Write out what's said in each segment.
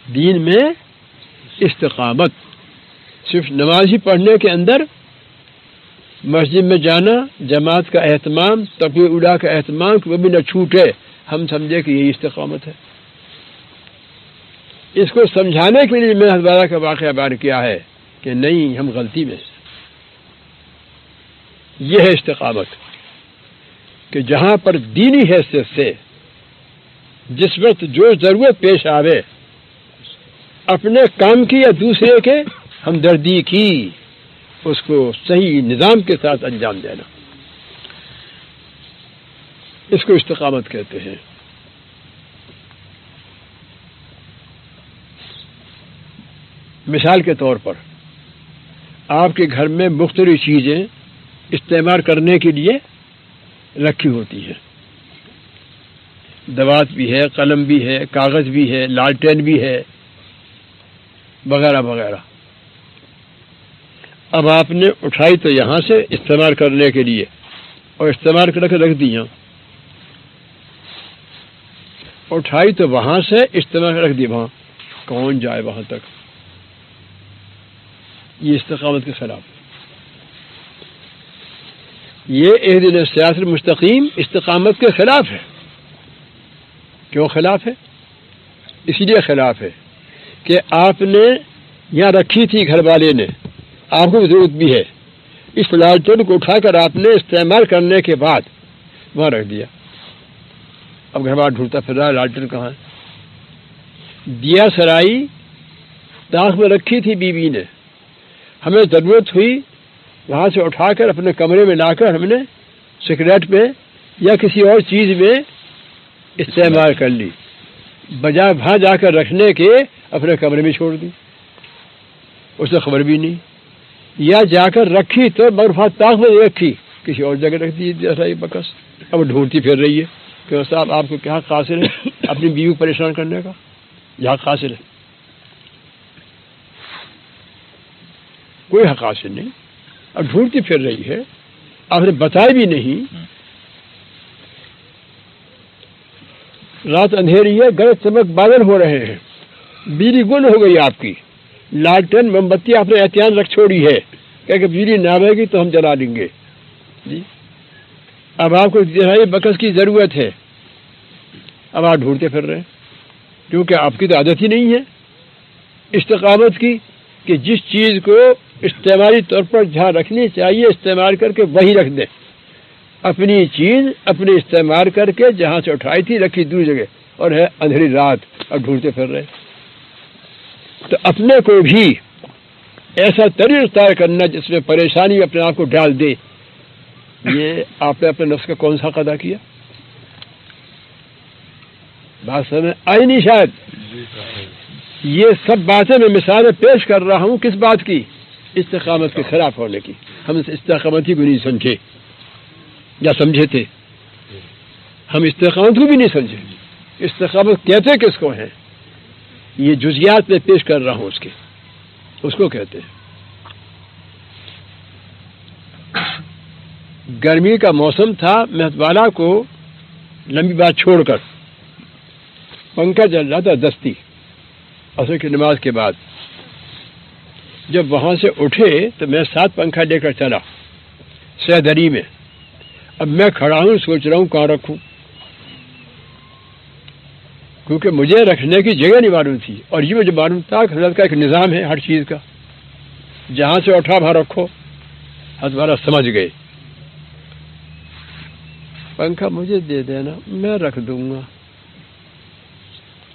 دین میں استقامت، صرف نماز ہی پڑھنے کے اندر مسجد میں جانا، جماعت کا اہتمام، تقوی اولیاء کا اہتمام کہ وہ بھی نہ چھوٹے، ہم سمجھے کہ یہی استقامت ہے۔ اس کو سمجھانے کے لیے میں حضرت کا واقعہ بیان کیا ہے کہ نہیں، ہم غلطی میں ہیں۔ یہ ہے استقامت کہ جہاں پر دینی حیثیت سے جس وقت جو ضرورت پیش آوے، اپنے کام کی یا دوسرے کے ہمدردی کی، اس کو صحیح نظام کے ساتھ انجام دینا، اس کو استقامت کہتے ہیں۔ مثال کے طور پر آپ کے گھر میں مختلف چیزیں استعمال کرنے کے لیے رکھی ہوتی ہیں، دوات بھی ہے، قلم بھی ہے، کاغذ بھی ہے، لالٹین بھی ہے، وغیرہ وغیرہ۔ اب آپ نے اٹھائی تو یہاں سے استعمال کرنے کے لیے، اور استعمال کر کے رکھ دی یہاں، اٹھائی تو وہاں سے استعمال کر رکھ دی وہاں، کون جائے وہاں تک؟ یہ استقامت کے خلاف۔ یہ اہدنا الصراط المستقیم استقامت کے خلاف ہے۔ کیوں خلاف ہے؟ اس لیے خلاف ہے کہ آپ نے یہاں رکھی تھی، گھر والے نے، آپ کو ضرورت بھی ہے، اس لالٹین کو اٹھا کر آپ نے استعمال کرنے کے بعد وہاں رکھ دیا۔ اب گھر والا ڈھونڈتا پھر رہا لالٹین کہاں ہے؟ دیا سرائی تاخ میں رکھی تھی بیوی نے، ہمیں ضرورت ہوئی، وہاں سے اٹھا کر اپنے کمرے میں لا کر ہم نے سگریٹ میں یا کسی اور چیز میں استعمال کر لی، بجائے وہاں جا کر رکھنے کے اپنے کمرے میں چھوڑ دی، اس سے خبر بھی نہیں، یا جا کر رکھی تو برفا تاخ میں رکھی، کسی اور جگہ رکھ دی جیسا ہی بکس۔ اب ڈھونڈتی پھر رہی ہے کہ صاحب آپ کو کیا حق حاصل ہے اپنی بیوی کو پریشان کرنے کا؟ یہ حق حاصل ہے؟ کوئی حق حاصل نہیں۔ اب ڈھونڈتی پھر رہی ہے، آپ نے بتایا بھی نہیں، رات اندھیری ہے، گرج چمک بادل ہو رہے ہیں، بجلی گل ہو گئی آپ کی، لالٹین موم بتی آپ نے احتیاط رکھ چھوڑی ہے کہ بجلی نہ آئے گی تو ہم جلا دیں گے جی۔ اب آپ کو ذرائع بکس کی ضرورت ہے، اب آپ ڈھونڈتے پھر رہے ہیں، کیونکہ آپ کی تو عادت ہی نہیں ہے استقامت کی کہ جس چیز کو استعمالی طور پر جہاں رکھنی چاہیے استعمال کر کے وہیں رکھ دیں، اپنی چیز اپنے استعمال کر کے جہاں سے اٹھائی تھی رکھی دوسری جگہ، اور ہے اندھیری رات اب ڈھونڈتے پھر رہے۔ تو اپنے کو بھی ایسا طریقہ اختیار کرنا جس میں پریشانی اپنے آپ کو ڈال دے، یہ آپ نے اپنے نفس کا کون سا قضا کیا؟ بات سمجھ آئی نہیں شاید؟ یہ سب باتیں میں مثالیں پیش کر رہا ہوں، کس بات کی؟ استقامت کے خلاف ہونے کی۔ ہم استقامت ہی کو نہیں سمجھے یا سمجھے تھے، ہم استقامت کو بھی نہیں سمجھے۔ استقامت کہتے کس کو ہیں؟ یہ جزیات میں پیش کر رہا ہوں اس کو کہتے ہیں۔ گرمی کا موسم تھا، مہتوالا کو لمبی بات چھوڑ کر پنکھا چل رہا تھا دستی، عصر کی نماز کے بعد۔ جب وہاں سے اٹھے تو میں ساتھ پنکھا لے کر چلا سیدری میں۔ اب میں کھڑا ہوں، سوچ رہا ہوں کہاں رکھوں، کیونکہ مجھے رکھنے کی جگہ نہیں معلوم تھی، اور یہ مجھے معلوم تھا کہ حضرت کا ایک نظام ہے ہر چیز کا، جہاں سے اٹھا وہاں رکھو۔ حضرت والا سمجھ گئے، پنکھا مجھے دے دینا، میں رکھ دوں گا۔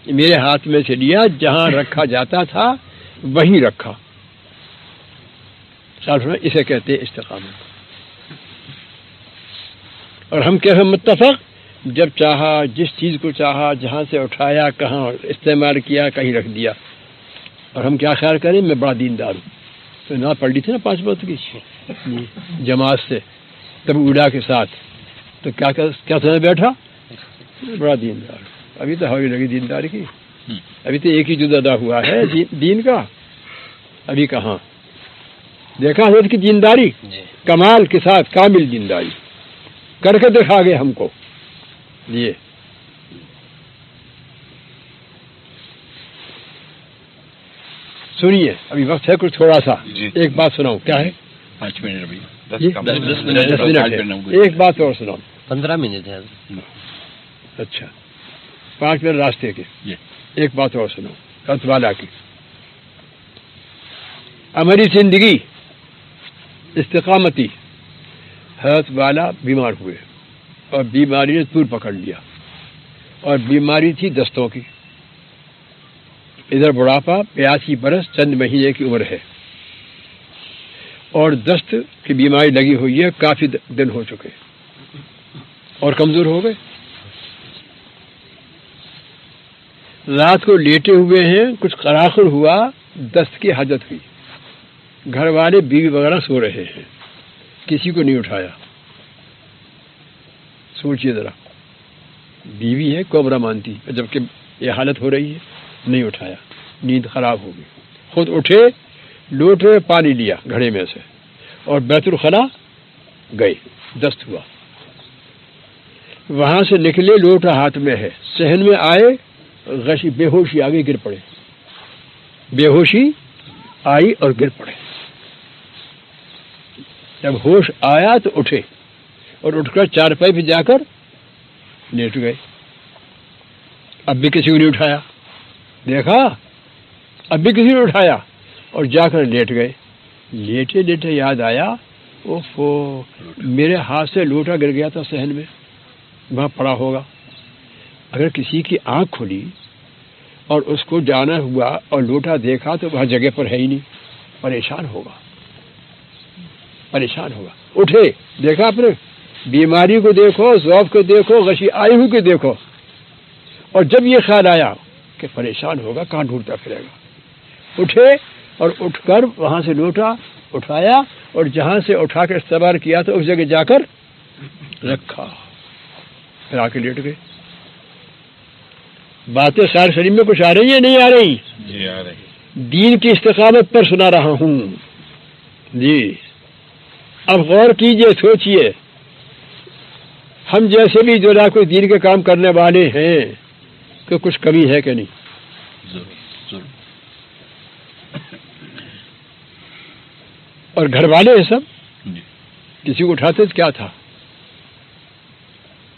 میرے ہاتھ میں سے لیا، جہاں رکھا جاتا تھا وہیں رکھا۔ اسے کہتے ہیں استقامت۔ اور ہم کیسے متفق؟ جب چاہا، جس چیز کو چاہا، جہاں سے اٹھایا، کہاں استعمال کیا، کہیں رکھ دیا۔ اور ہم کیا خیال کریں میں بڑا دیندار ہوں، تو نہ پڑھ لی تھی نا 5 وقت کی جماعت سے، تب اولیاء کے ساتھ، تو کیا سمجھ بیٹھا بڑا دیندار ہوں۔ ابھی تو ہوئی لگی دیندار کی، ابھی تو ایک ہی جز ادا ہوا ہے دین کا، ابھی کہاں دیکھا حضرت کی دینداری، کمال کے ساتھ کامل دینداری کر کے دکھا گئے ہم کو۔ یہ سنیے ابھی وقت ہے کچھ تھوڑا سا. ایک بات سناؤں. کیا ہے؟ 5 منٹ ابھی. 10 منٹ. ایک بات اور سناؤں. 15 منٹ ہے. اچھا 5 منٹ راستے کے. ایک بات اور سنو حضرت والا کی. ہماری زندگی استقامتی. حضرت والا بیمار ہوئے اور بیماری نے طول پکڑ لیا اور بیماری تھی دستوں کی. ادھر بڑھاپا 82 برس چند مہینے کی عمر ہے اور دست کی بیماری لگی ہوئی ہے. کافی دن ہو چکے اور کمزور ہو گئے. رات کو لیٹے ہوئے ہیں, کچھ قراقڑ ہوا, دست کی حاجت ہوئی. گھر والے بیوی وغیرہ سو رہے ہیں, کسی کو نہیں اٹھایا. سوچئے ذرا, بیوی ہے کوبرا مانتی, جبکہ یہ حالت ہو رہی ہے, نہیں اٹھایا. نیند خراب ہو گئی. خود اٹھے, لوٹے میں پانی لیا گھڑے میں سے اور بیت الخلا گئے. دست ہوا, وہاں سے نکلے, لوٹا ہاتھ میں ہے, صحن میں آئے, غشی بے ہوشی آگے گر پڑے. بے ہوشی آئی اور گر پڑے. جب ہوش آیا تو اٹھے اور اٹھ کر چارپائی پہ جا کر لیٹ گئے. اب بھی کسی کو نہیں اٹھایا. دیکھا, اب بھی کسی نے اٹھایا اور جا کر لیٹ گئے. لیٹے لیٹے یاد آیا, اوفو میرے ہاتھ سے لوٹا گر گیا تھا صحن میں, وہاں پڑا ہوگا. اگر کسی کی آنکھ کھلی اور اس کو جانا ہوا اور لوٹا دیکھا تو وہاں جگہ پر ہے ہی نہیں, پریشان ہوگا, پریشان ہوگا. اٹھے, دیکھا آپ نے, بیماری کو دیکھو, ذوق کو دیکھو, غشی آئی ہوئی کو دیکھو. اور جب یہ خیال آیا کہ پریشان ہوگا, کہاں ڈھونڈتا پھرے گا, اٹھے اور اٹھ کر وہاں سے لوٹا اٹھایا اور جہاں سے اٹھا کے استعمال کیا تو اس جگہ جا کر رکھا, پھر آ کے لیٹ گئے. باتیں خیر شریف میں کچھ آ رہی ہیں نہیں آ رہی؟ جی آ رہی. دین کی استقامت پر سنا رہا ہوں. جی اب غور کیجئے, سوچئے, ہم جیسے بھی جو کوئی دین کے کام کرنے والے ہیں کہ کچھ کمی ہے کہ نہیں؟ ضرور. اور گھر والے ہیں سب, جی. کسی کو اٹھاتے تو کیا تھا,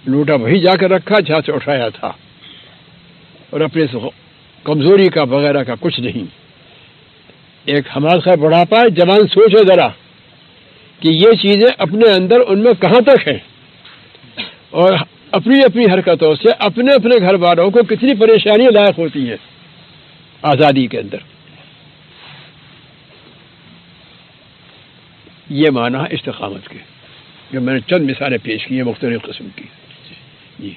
لوٹا وہی جا کر رکھا جہاں سے اٹھایا تھا, اور اپنے کمزوری کا وغیرہ کا کچھ نہیں. ایک ہمارا خیر بڑھاپا ہے, جوان سوچو ذرا کہ یہ چیزیں اپنے اندر ان میں کہاں تک ہیں, اور اپنی اپنی حرکتوں سے اپنے اپنے گھر والوں کو کتنی پریشانیاں لاحق ہوتی ہیں آزادی کے اندر. یہ معنی ہے استقامت کے, جو میں نے چند مثالیں پیش کی ہیں مختلف قسم کی. جی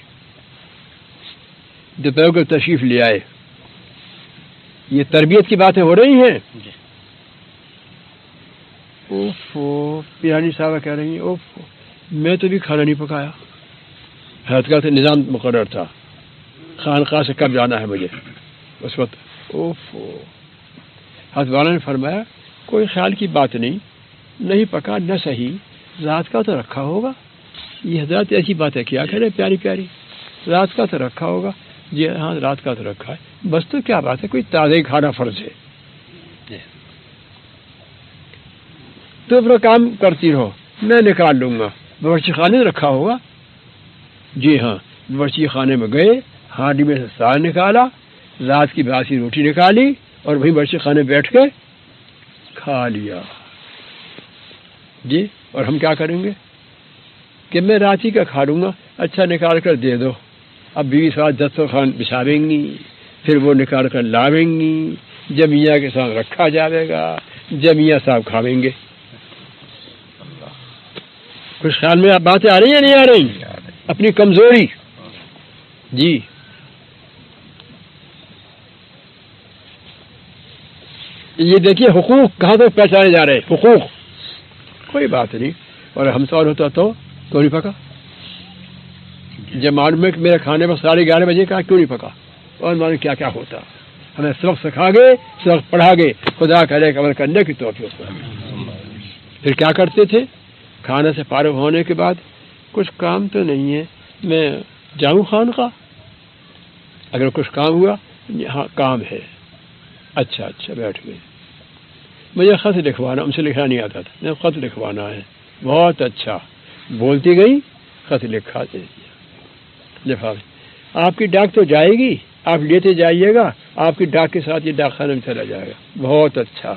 دوپہر کو تشریف لے آئے, یہ تربیت کی باتیں ہو رہی ہیں. اوفو, پیرانی صاحبہ کہہ رہی ہیں, اوفو میں تو بھی کھانا نہیں پکایا. حضرت کا نظام مقرر تھا, خانقاہ سے کب جانا ہے مجھے اس وقت. اوفو, حضرت والا نے فرمایا کوئی خیال کی بات نہیں, نہیں پکا نہ صحیح, رات کا تو رکھا ہوگا. یہ حضرات ایسی باتیں کیا کرے پیاری پیاری, رات کا تو رکھا ہوگا. جی ہاں رات کا تو رکھا ہے, بس تو کیا بات ہے, کوئی تازہ کھانا فرض ہے. تو اپنا کام کرتی رہو, میں نکال لوں گا. باورچی خانے میں رکھا ہوگا. جی ہاں, باورچی خانے میں گئے, ہانڈی میں سے سال نکالا, رات کی باسی روٹی نکالی اور وہیں باورچی خانے میں بیٹھ کے کھا لیا. جی اور ہم کیا کریں گے کہ میں رات ہی کا کھا لوں گا. اچھا نکال کر دے دو. اب بیوی ساتھ دسترخوان بچھاویں گی, پھر وہ نکال کر لاویں گی, جمعیہ کے ساتھ رکھا جائے گا, جمعیہ صاحب کھاویں گے. کچھ خیال میں باتیں آ رہی ہیں نہیں آ رہی؟ اپنی کمزوری. جی یہ دیکھیے حقوق کہاں تک پہچانے جا رہے ہیں. حقوق کوئی بات نہیں, اور ہم سوال ہوتا تو نہیں پکا. جب معلوم ہے کہ میرے کھانے میں 11:30 بجے کا کیوں نہیں پکا, اور معلوم کیا کیا ہوتا. ہمیں سبق سکھا گئے, سبق پڑھا گئے, خدا کرے عمل کرنے کی توفیق. پھر کیا کرتے تھے, کھانے سے فارغ ہونے کے بعد کچھ کام تو نہیں ہے, میں جاؤں خانقاہ. اگر کچھ کام ہوا, ہاں کام ہے, اچھا بیٹھ گئے. مجھے خط لکھوانا، ان سے لکھنا نہیں آتا تھا، خط لکھوانا ہے. بہت اچھا، بولتی گئی، خط لکھا دے دیا لفافے. آپ کی ڈاک تو جائے گی، آپ لیتے جائیے گا، آپ کی ڈاک کے ساتھ یہ ڈاک خانے میں چلا جائے گا. بہت اچھا.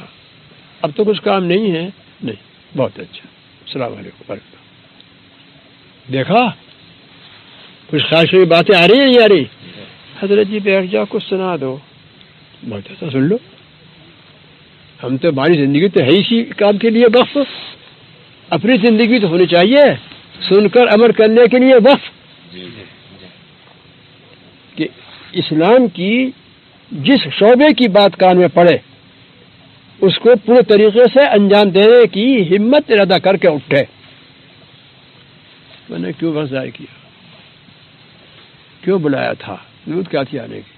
اب تو کچھ کام نہیں ہے؟ نہیں. بہت اچھا. السلام علیکم ورحمۃ اللہ. دیکھا کچھ خاص ہوئی باتیں آ رہی ہیں نہیں آ رہی؟ حضرت جی بیٹھ جاؤ، کچھ سنا دو. بہت اچھا، سن لو. ہم تو ہماری زندگی تو ہے اسی کام کے لیے وقف. اپنی زندگی تو ہونی چاہیے سن کر عمل کرنے کے لیے وقف، کہ اسلام کی جس شعبے کی بات کان میں پڑے اس کو پورے طریقے سے انجام دینے کی ہمت ارادہ کر کے اٹھے. میں نے کیوں وقت ضائع کیا؟ کیوں بلایا تھا؟ ضرورت کیا تھی آنے کی؟